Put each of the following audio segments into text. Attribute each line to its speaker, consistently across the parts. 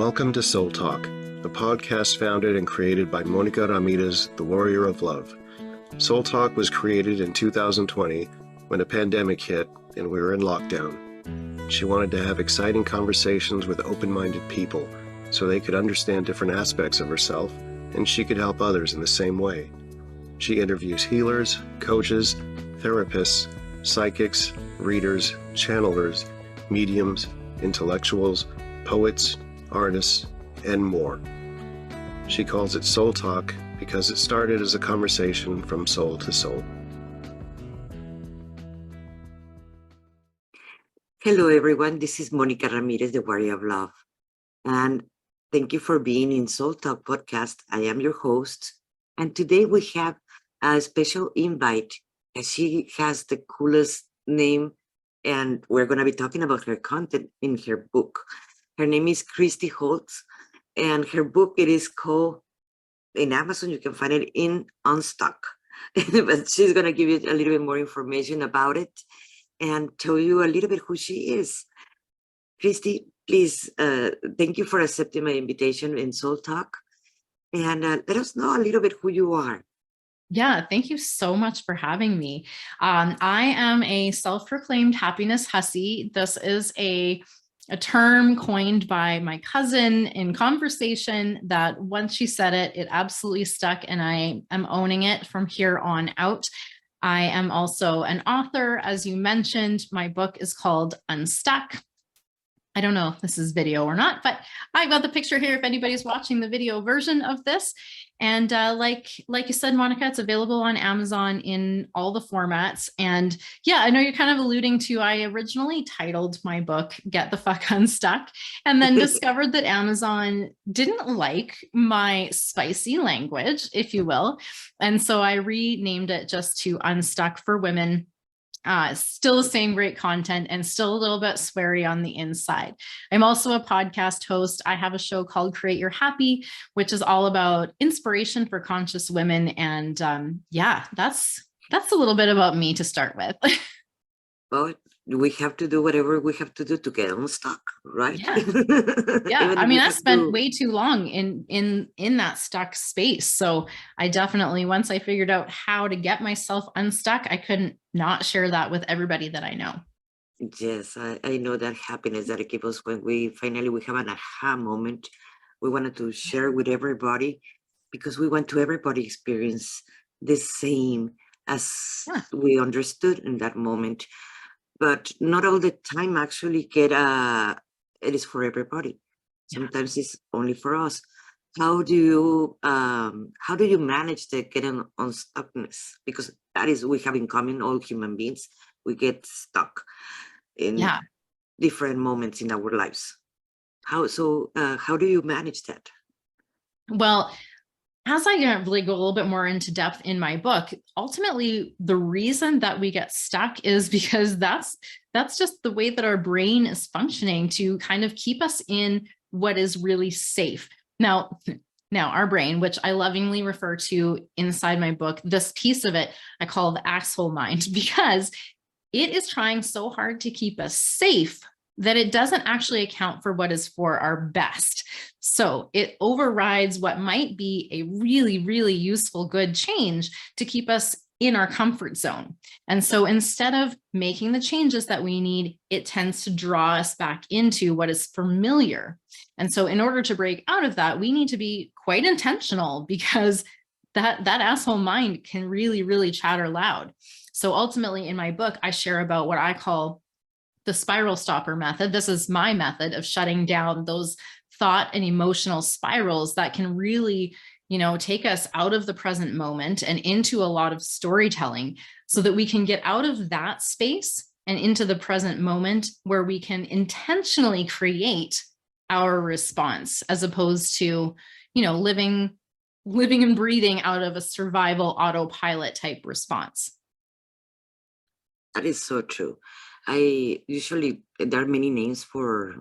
Speaker 1: Welcome to Soul Talk, a podcast founded and created by Monica Ramirez, the Warrior of Love. Soul Talk was created in 2020 when a pandemic hit and we were in lockdown. She wanted to have exciting conversations with open-minded people so they could understand different aspects of herself and she could help others in the same way. She interviews healers, coaches, therapists, psychics, readers, channelers, mediums, intellectuals, poets, artists, and more. She calls it Soul Talk because it started as a conversation from soul to soul.
Speaker 2: Hello, everyone. This is Monica Ramirez, the Warrior of Love. And thank you for being in Soul Talk podcast. I am your host. And today we have a special invite. She has the coolest name, and we're going to be talking about her content in her book. Her name is Christy Holt, and her book, it is called, in Amazon, you can find it in Unstuck. But she's going to give you a little bit more information about it and tell you a little bit who she is. Christy, please, thank you for accepting my invitation in Soul Talk. And let us know a little bit who you are.
Speaker 3: Yeah, thank you so much for having me. I am a self-proclaimed happiness hussy. This is a term coined by my cousin in conversation that once she said it, it absolutely stuck, and I am owning it from here on out. I am also an author, as you mentioned. My book is called Unstuck. I don't know if this is video or not, but I've got the picture here if anybody's watching the video version of this. And like you said, Monica, it's available on Amazon in all the formats. And yeah, I know you're kind of alluding to, I originally titled my book, Get the Fuck Unstuck, and then discovered that Amazon didn't like my spicy language, if you will. And so I renamed it just to Unstuck for Women. Still the same great content and still a little bit sweary on the inside. I'm also a podcast host. I have a show called Create Your Happy, which is all about inspiration for conscious women. And yeah, that's a little bit about me to start with.
Speaker 2: Well, we have to do whatever we have to do to get unstuck, right?
Speaker 3: Yeah. I mean, I spent way too long in that stuck space. So I definitely, once I figured out how to get myself unstuck, I couldn't not share that with everybody that I know.
Speaker 2: Yes, I know that happiness that it gives us when we finally have an aha moment. We wanted to share with everybody because we want to everybody experience the same as we understood in that moment. But not all the time actually it is for everybody. Sometimes it's only for us. How do you manage to get an unstuckness? Because that is we have in common, all human beings, we get stuck in different moments in our lives. How do you manage that?
Speaker 3: Well, as I really go a little bit more into depth in my book, ultimately, the reason that we get stuck is because that's just the way that our brain is functioning to kind of keep us in what is really safe. Now our brain, which I lovingly refer to inside my book, this piece of it, I call the asshole mind, because it is trying so hard to keep us safe that it doesn't actually account for what is for our best. So it overrides what might be a really, really useful, good change to keep us in our comfort zone. And so instead of making the changes that we need, it tends to draw us back into what is familiar. And so in order to break out of that, we need to be quite intentional, because that asshole mind can really, really chatter loud. So ultimately in my book, I share about what I call the spiral stopper method. This is my method of shutting down those thought and emotional spirals that can really, take us out of the present moment and into a lot of storytelling, so that we can get out of that space and into the present moment where we can intentionally create our response, as opposed to, living and breathing out of a survival autopilot type response.
Speaker 2: That is so true. There are many names for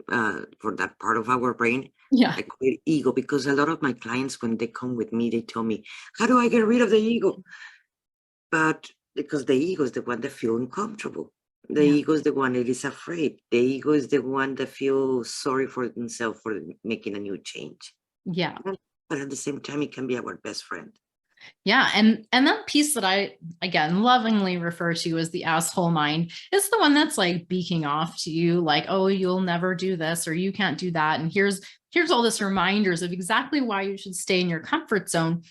Speaker 2: that part of our brain.
Speaker 3: Yeah.
Speaker 2: I call it ego, because a lot of my clients, when they come with me, they tell me, how do I get rid of the ego? But because the ego is the one that feels uncomfortable. The
Speaker 3: Yeah.
Speaker 2: ego is the one that is afraid. The ego is the one that feels sorry for themselves for making a new change.
Speaker 3: Yeah.
Speaker 2: But at the same time, it can be our best friend.
Speaker 3: Yeah. And that piece that I, again, lovingly refer to as the asshole mind is the one that's like beaking off to you like, oh, you'll never do this or you can't do that. And here's all this reminders of exactly why you should stay in your comfort zone.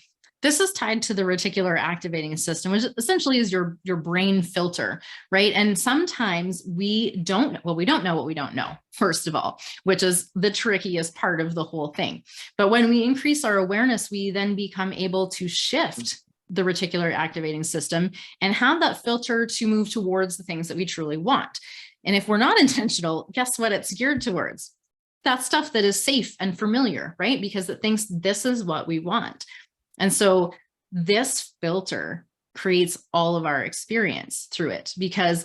Speaker 3: This is tied to the reticular activating system, which essentially is your brain filter, right? And sometimes we don't know what we don't know, first of all, which is the trickiest part of the whole thing. But when we increase our awareness, we then become able to shift the reticular activating system and have that filter to move towards the things that we truly want. And if we're not intentional, guess what it's geared towards? That stuff that is safe and familiar, right? Because it thinks this is what we want. And so this filter creates all of our experience through it because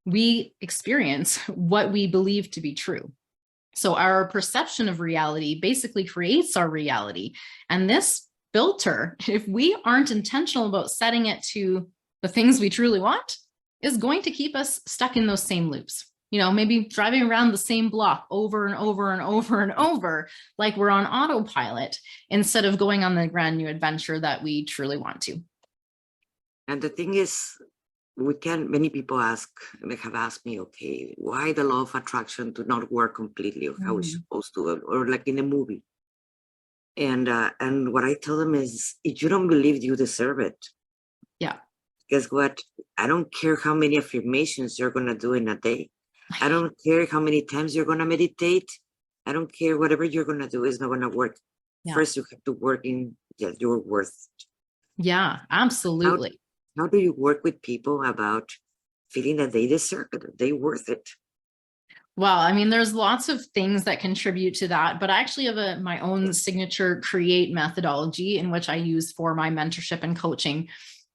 Speaker 3: we experience what we believe to be true. So our perception of reality basically creates our reality. And this filter, if we aren't intentional about setting it to the things we truly want, is going to keep us stuck in those same loops. You know, maybe driving around the same block over and over and over and over, like we're on autopilot, instead of going on the grand new adventure that we truly want to.
Speaker 2: And the thing is, many people they have asked me, okay, why the law of attraction do not work completely or how it's supposed to, or like in a movie. And what I tell them is, if you don't believe you deserve it,
Speaker 3: yeah,
Speaker 2: guess what? I don't care how many affirmations you're going to do in a day. I don't care how many times you're going to meditate. I don't care. Whatever you're going to do is not going to work. Yeah. First, you have to work in your worth.
Speaker 3: Yeah, absolutely.
Speaker 2: How do you work with people about feeling that they deserve it, they worth it?
Speaker 3: Well, I mean, there's lots of things that contribute to that, but I actually have my own signature create methodology in which I use for my mentorship and coaching,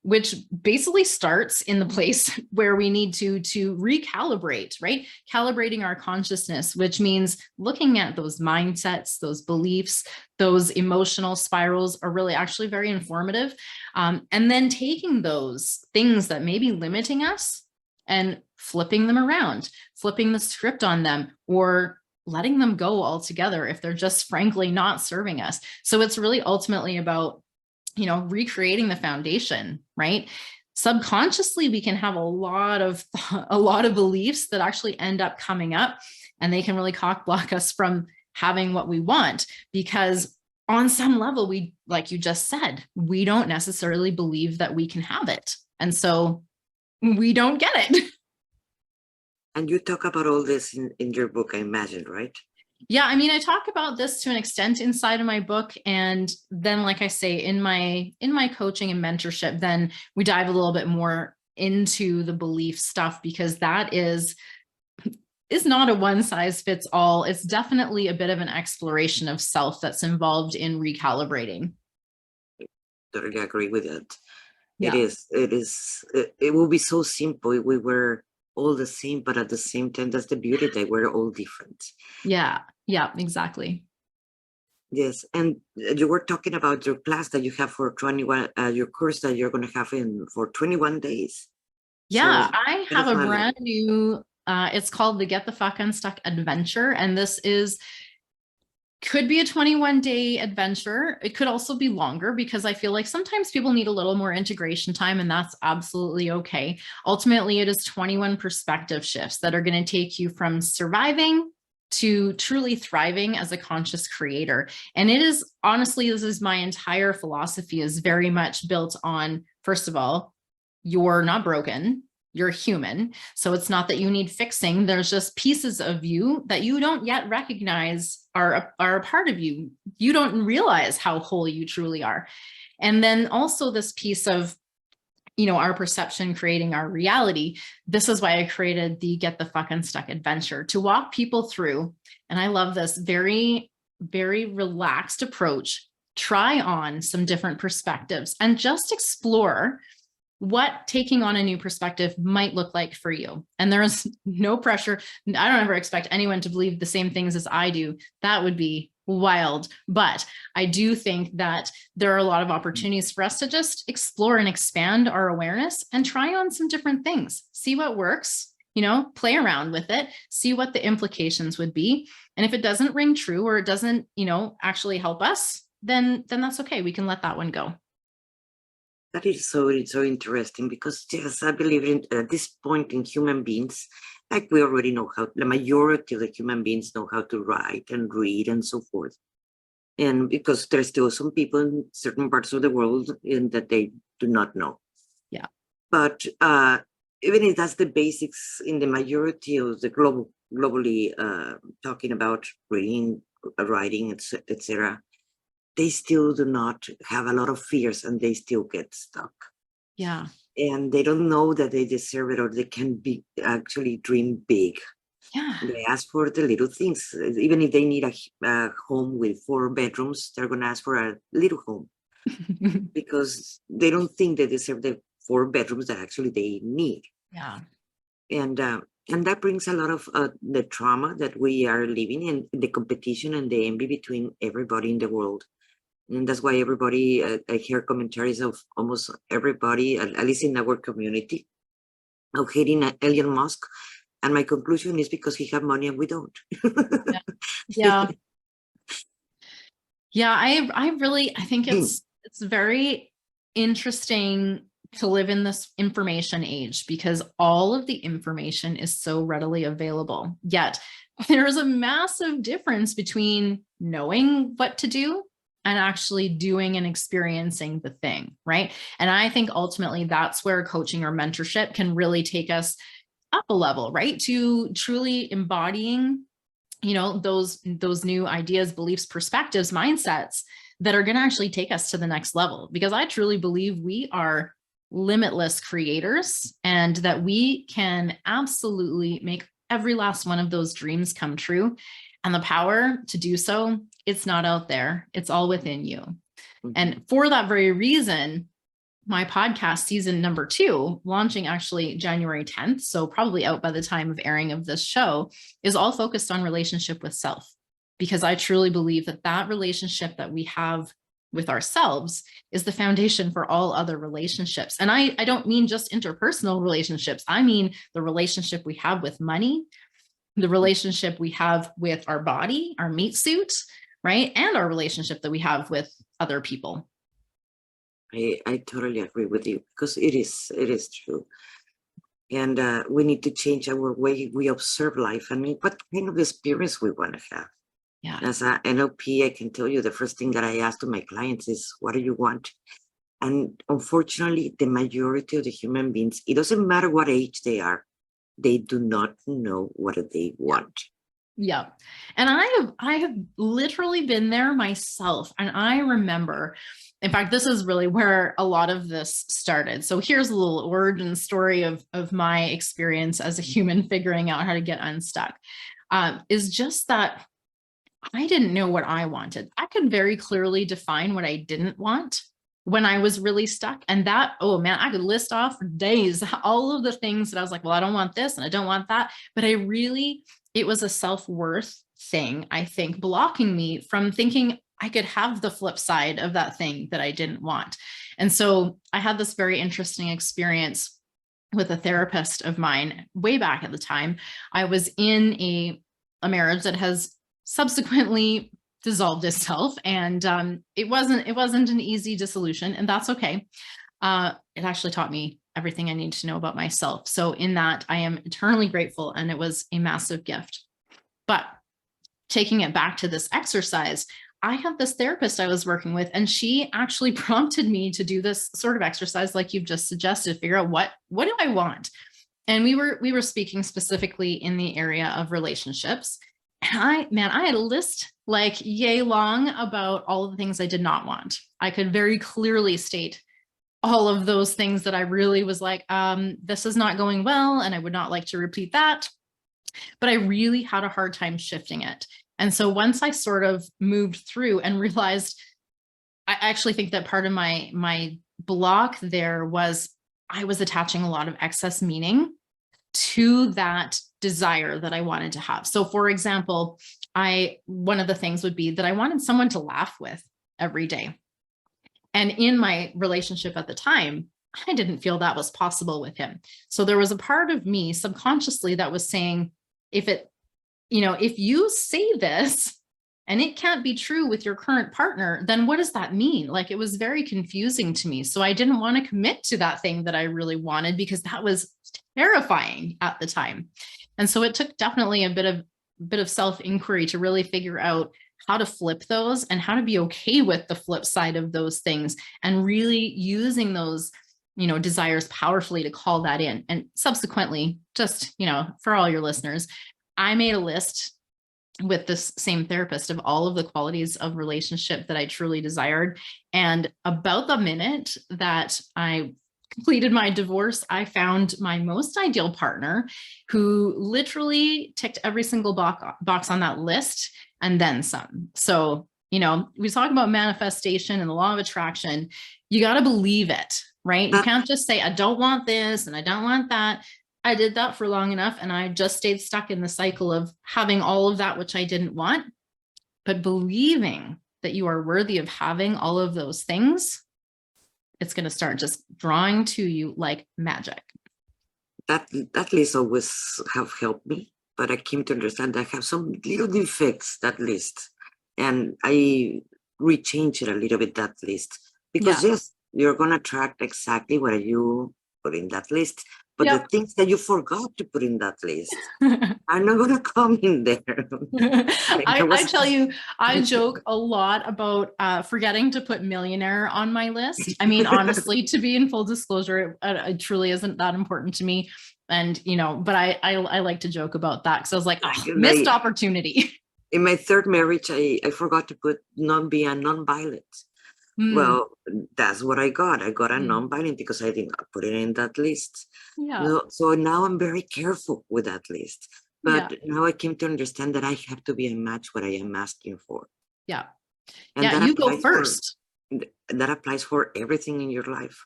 Speaker 3: which basically starts in the place where we need to recalibrate, right? Calibrating our consciousness, which means looking at those mindsets, those beliefs, those emotional spirals are really actually very informative. And then taking those things that may be limiting us and flipping them around, flipping the script on them, or letting them go altogether if they're just frankly not serving us. So it's really ultimately about, you know, recreating the foundation, right? Subconsciously, we can have a lot of beliefs that actually end up coming up, and they can really cock block us from having what we want, because on some level, we, like you just said, we don't necessarily believe that we can have it. And so we don't get it.
Speaker 2: And you talk about all this in your book, I imagine, right?
Speaker 3: Yeah, I mean, I talk about this to an extent inside of my book. And then, like I say, in my coaching and mentorship, then we dive a little bit more into the belief stuff, because that is not a one size fits all. It's definitely a bit of an exploration of self that's involved in recalibrating.
Speaker 2: Totally agree with that.
Speaker 3: Yeah.
Speaker 2: It will be so simple if we were all the same, but at the same time, that's the beauty, that we're all different.
Speaker 3: Yeah, exactly.
Speaker 2: Yes, and you were talking about your class that you have for 21, your course that you're going to have for 21 days.
Speaker 3: Yeah, so I have a brand new, it's called the Get the Fuck Unstuck Adventure. And this could be a 21-day adventure. It could also be longer, because I feel like sometimes people need a little more integration time, and that's absolutely okay. Ultimately, it is 21 perspective shifts that are going to take you from surviving to truly thriving as a conscious creator. And it is, honestly, this is my entire philosophy, is very much built on, first of all, you're not broken. You're human. So it's not that you need fixing. There's just pieces of you that you don't yet recognize are a part of you. You don't realize how whole you truly are. And then also this piece of, you know, our perception creating our reality. This is why I created the Get the Fuck Unstuck Adventure, to walk people through. And I love this very, very relaxed approach. Try on some different perspectives and just explore what taking on a new perspective might look like for you. And there is no pressure. I don't ever expect anyone to believe the same things as I do. That would be wild. But I do think that there are a lot of opportunities for us to just explore and expand our awareness and try on some different things, see what works, play around with it, see what the implications would be. And if it doesn't ring true or it doesn't, actually help us, then that's okay. We can let that one go.
Speaker 2: That is so interesting because yes, I believe at this point in human beings, like we already know how, the majority of the human beings know how to write and read and so forth. And because there's still some people in certain parts of the world that they do not know.
Speaker 3: Yeah.
Speaker 2: But even if that's the basics in the majority of the globally talking about reading, writing, etc., they still do not have a lot of fears and they still get stuck.
Speaker 3: Yeah.
Speaker 2: And they don't know that they deserve it or they can be actually dream big.
Speaker 3: Yeah.
Speaker 2: They ask for the little things. Even if they need a home with 4 bedrooms, they're going to ask for a little home because they don't think they deserve the 4 bedrooms that actually they need.
Speaker 3: Yeah.
Speaker 2: And that brings a lot of the trauma that we are living in, the competition and the envy between everybody in the world. And that's why everybody, I hear commentaries of almost everybody, at least in our community, of hating Elon Musk. And my conclusion is because he has money and we don't.
Speaker 3: Yeah. Yeah. I think it's very interesting to live in this information age because all of the information is so readily available. Yet there is a massive difference between knowing what to do and actually doing and experiencing the thing, right? And I think ultimately that's where coaching or mentorship can really take us up a level, right? To truly embodying, those new ideas, beliefs, perspectives, mindsets that are going to actually take us to the next level. Because I truly believe we are limitless creators and that we can absolutely make every last one of those dreams come true. And the power to do so, it's not out there. It's all within you. Mm-hmm. And for that very reason, my podcast season number 2, launching actually January 10th, so probably out by the time of airing of this show, is all focused on relationship with self. Because I truly believe that relationship that we have with ourselves is the foundation for all other relationships. And I don't mean just interpersonal relationships. I mean the relationship we have with money, the relationship we have with our body, our meat suit, right? And our relationship that we have with other people.
Speaker 2: I totally agree with you because it is true. And we need to change our way we observe life. I mean, what kind of experience we want to have.
Speaker 3: Yeah.
Speaker 2: As an NLP, I can tell you the first thing that I ask to my clients is, what do you want? And unfortunately, the majority of the human beings, it doesn't matter what age they are, they do not know what they want.
Speaker 3: Yeah. And I have literally been there myself. And I remember, in fact, this is really where a lot of this started. So here's a little origin story of my experience as a human figuring out how to get unstuck, is just that I didn't know what I wanted. I could very clearly define what I didn't want when I was really stuck. And that, oh man, I could list off for days all of the things that I was like, well, I don't want this and I don't want that. But it was a self-worth thing, I think, blocking me from thinking I could have the flip side of that thing that I didn't want. And so I had this very interesting experience with a therapist of mine way back at the time. I was in a marriage that has subsequently dissolved itself, and it wasn't an easy dissolution, and that's okay. It actually taught me everything I need to know about myself. So in that, I am eternally grateful, and it was a massive gift. But taking it back to this exercise, I had this therapist I was working with, and she actually prompted me to do this sort of exercise like you've just suggested, figure out what do I want? And we were speaking specifically in the area of relationships. And I had a list like yay long about all of the things I did not want. I could very clearly state all of those things that I really was like, this is not going well, and I would not like to repeat that. But I really had a hard time shifting it. And so once I sort of moved through and realized, I actually think that part of my block there was I was attaching a lot of excess meaning to that desire that I wanted to have. So for example, one of the things would be that I wanted someone to laugh with every day. And in my relationship at the time, I didn't feel that was possible with him. So there was a part of me subconsciously that was saying, if you say this and it can't be true with your current partner, then what does that mean? Like, it was very confusing to me. So I didn't want to commit to that thing that I really wanted, because that was terrifying at the time. And so it took definitely a bit of self-inquiry to really figure out how to flip those and how to be okay with the flip side of those things, and really using those desires powerfully to call that in. And subsequently, just, for all your listeners, I made a list with this same therapist of all of the qualities of relationship that I truly desired. And about the minute that I completed my divorce, I found my most ideal partner who literally ticked every single box on that list and then some. So, we talk about manifestation and the law of attraction. You got to believe it, right? You can't just say, I don't want this and I don't want that. I did that for long enough, and I just stayed stuck in the cycle of having all of that, which I didn't want. But believing that you are worthy of having all of those things, it's going to start just drawing to you like magic.
Speaker 2: That list always have helped me, but I came to understand I have some little defects, that list. And I rechange it a little bit, that list. Because yes, you're going to attract exactly what you put in that list. But the things that you forgot to put in that list are not going to come in there.
Speaker 3: I tell you, I joke a lot about forgetting to put millionaire on my list. I mean, honestly, to be in full disclosure, it truly isn't that important to me. And, but I like to joke about that, because I was like, missed opportunity.
Speaker 2: In my third marriage, I forgot to put be a non-violent. Well, that's what I got. I got a non-violent because I did not put it in that list. Yeah. So now I'm very careful with that list. But now I came to understand that I have to be a match what I am asking for.
Speaker 3: Yeah.
Speaker 2: And
Speaker 3: you go first.
Speaker 2: That applies for everything in your life.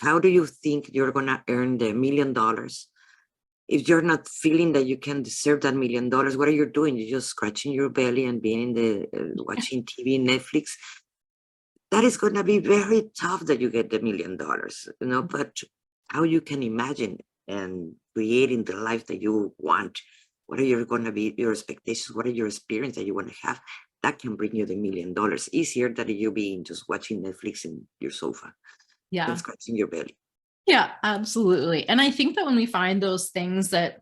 Speaker 2: How do you think you're going to earn the $1 million? If you're not feeling that you can deserve that $1 million, what are you doing? You're just scratching your belly and being in the watching TV, Netflix. That is going to be very tough that you get the $1 million, but how you can imagine and creating the life that you want, what are going to be your expectations, what are your experience that you want to have, that can bring you the $1 million easier than you being just watching Netflix in your sofa and scratching your belly.
Speaker 3: Yeah, absolutely. And I think that when we find those things that,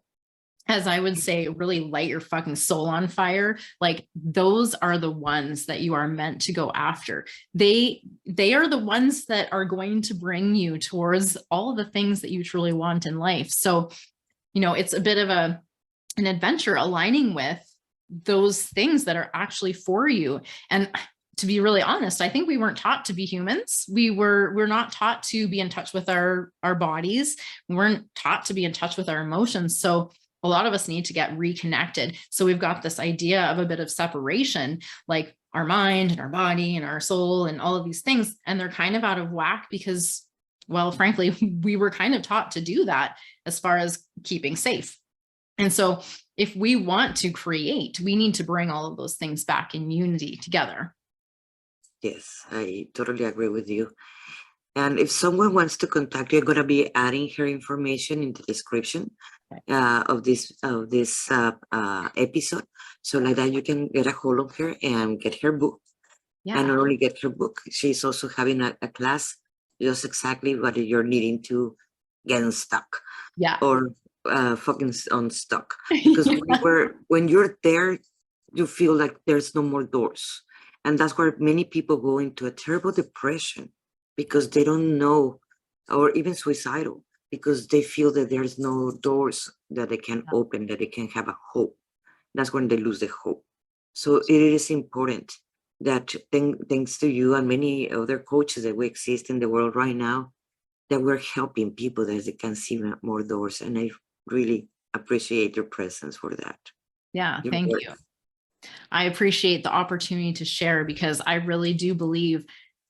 Speaker 3: as I would say, really light your fucking soul on fire, like, those are the ones that you are meant to go after. They are the ones that are going to bring you towards all of the things that you truly want in life. So, it's a bit of an adventure aligning with those things that are actually for you. And to be really honest, I think we weren't taught to be humans. We're not taught to be in touch with our bodies. We weren't taught to be in touch with our emotions. So a lot of us need to get reconnected. So we've got this idea of a bit of separation, like our mind and our body and our soul and all of these things. And they're kind of out of whack because, well, frankly, we were kind of taught to do that as far as keeping safe. And so if we want to create, we need to bring all of those things back in unity together.
Speaker 2: Yes, I totally agree with you. And if someone wants to contact you, I'm going to be adding her information in the description of this episode. So like that, you can get a hold of her and get her book. Yeah. And not only get her book, she's also having a class, just exactly what you're needing to get unstuck.
Speaker 3: Yeah.
Speaker 2: Or fucking unstuck. Because when you're there, you feel like there's no more doors. And that's where many people go into a terrible depression, because they don't know, or even suicidal, because they feel that there's no doors that they can open, that they can have a hope. That's when they lose the hope. So it is important that thanks to you and many other coaches that we exist in the world right now, that we're helping people that they can see more doors. And I really appreciate your presence for that.
Speaker 3: Yeah, thank you. I appreciate the opportunity to share, because I really do believe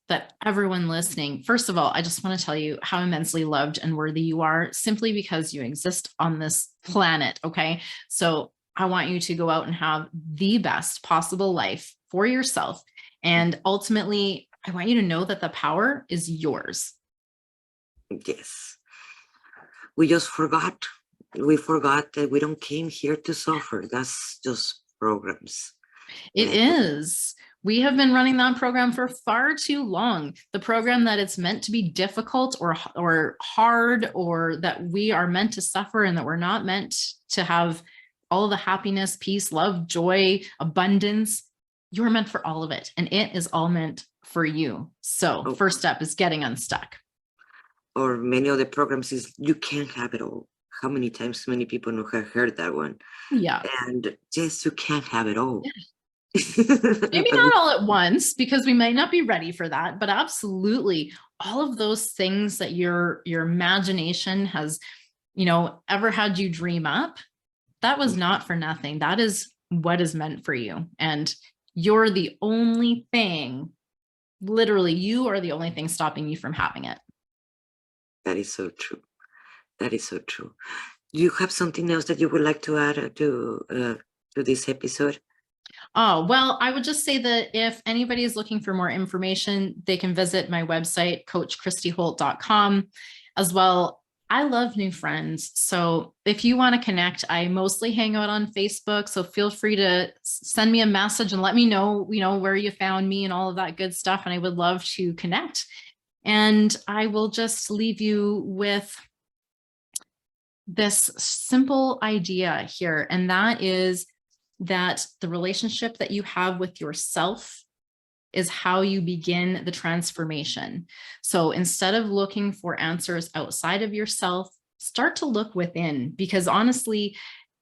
Speaker 3: that everyone listening, first of all, I just want to tell you how immensely loved and worthy you are, simply because you exist on this planet. Okay. So I want you to go out and have the best possible life for yourself. And ultimately, I want you to know that the power is yours.
Speaker 2: Yes. We just forgot. We forgot that we don't came here to suffer. That's just programs.
Speaker 3: It is. We have been running that program for far too long. The program that it's meant to be difficult or hard, or that we are meant to suffer and that we're not meant to have all the happiness, peace, love, joy, abundance. You're meant for all of it. And it is all meant for you. So first step is getting unstuck.
Speaker 2: Or many of the programs is you can't have it all. How many times many people have heard that one?
Speaker 3: Yeah.
Speaker 2: And yes, you can't have it all.
Speaker 3: Maybe not all at once, because we might not be ready for that, but absolutely all of those things that your imagination has, ever had you dream up, that was not for nothing. That is what is meant for you. And you're the only thing, literally, you are the only thing stopping you from having it.
Speaker 2: That is so true. That is so true. Do you have something else that you would like to add to this episode?
Speaker 3: Oh, well, I would just say that if anybody is looking for more information, they can visit my website, coachchristyholt.com as well. I love new friends. So if you want to connect, I mostly hang out on Facebook. So feel free to send me a message and let me know, where you found me and all of that good stuff. And I would love to connect. And I will just leave you with this simple idea here. And that is that the relationship that you have with yourself is how you begin the transformation. So instead of looking for answers outside of yourself, start to look within, because honestly,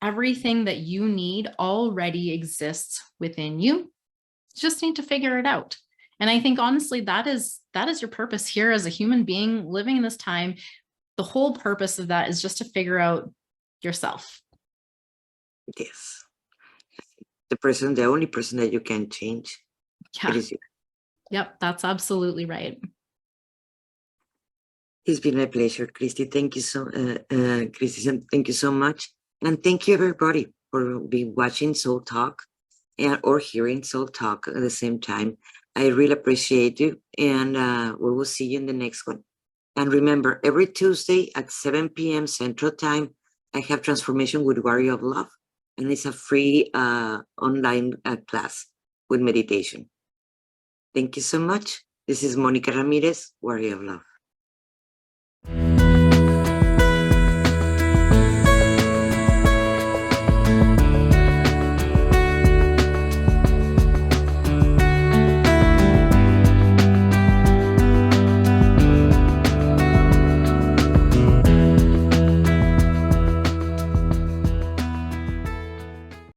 Speaker 3: everything that you need already exists within you. You just need to figure it out. And I think honestly, that is your purpose here as a human being living in this time. The whole purpose of that is just to figure out yourself.
Speaker 2: Yes. The only person that you can change.
Speaker 3: Yeah.
Speaker 2: It is you.
Speaker 3: Yep, that's absolutely right.
Speaker 2: It's been a pleasure, Christy. Thank you Christy, thank you so much. And thank you everybody for watching Soul Talk or hearing Soul Talk at the same time. I really appreciate you. And we will see you in the next one. And remember, every Tuesday at 7 p.m. Central Time, I have Transformation with Warrior of Love. And it's a free online class with meditation. Thank you so much. This is Monica Ramirez, Warrior of Love.